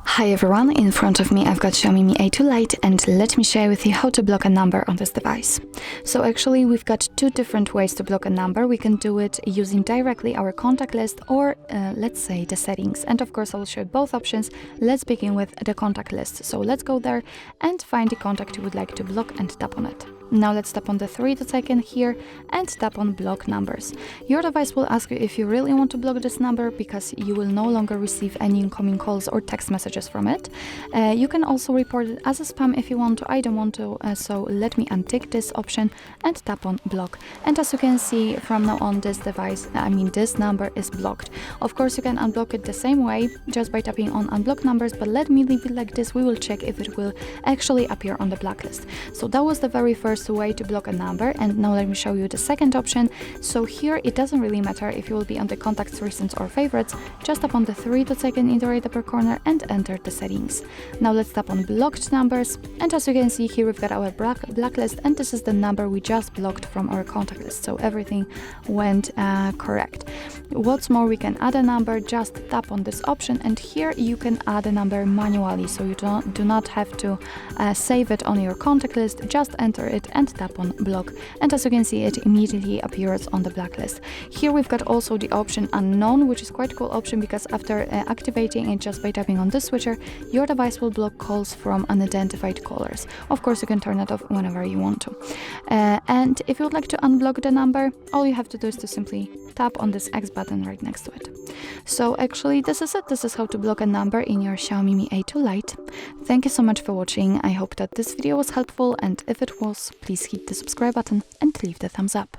Hi everyone, in front of me I've got Xiaomi Mi A2 Lite, and let me share with you how to block a number on this device. So actually we've got two different ways to block a number. We can do it using directly our contact list or let's say the settings, and of course I will show both options. Let's begin with the contact list. So let's go there and find the contact you would like to block and tap on it. Now let's tap on the three dots icon here and tap on block numbers. Your device will ask you if you really want to block this number, because you will no longer receive any incoming calls or text messages from it. You can also report it as a spam if you want to. I don't want to, so let me untick this option and tap on block. And as you can see, from now on this number is blocked. Of course you can unblock it the same way, just by tapping on unblock numbers, but let me leave it like this. We will check if it will actually appear on the blacklist. So that was the very first way to block a number, and now let me show you the second option. So here it doesn't really matter if you will be on the contacts, recents or favorites. Just tap on the three dots icon in the right upper corner and enter the settings. Now let's tap on blocked numbers, and as you can see here we've got our blacklist, and this is the number we just blocked from our contact list, so everything went correct. What's more, we can add a number. Just tap on this option, and here you can add a number manually, so you do not have to save it on your contact list. Just enter it and tap on block, and as you can see it immediately appears on the blacklist. Here we've got also the option unknown, which is quite a cool option, because after activating it just by tapping on this switcher, your device will block calls from unidentified callers. Of course you can turn it off whenever you want to. And if you would like to unblock the number, all you have to do is to simply tap on this X button right next to it. So actually this is it. This is how to block a number in your Xiaomi Mi A2 Lite. Thank you so much for watching. I hope that this video was helpful, and if it was, please hit the subscribe button and leave the thumbs up.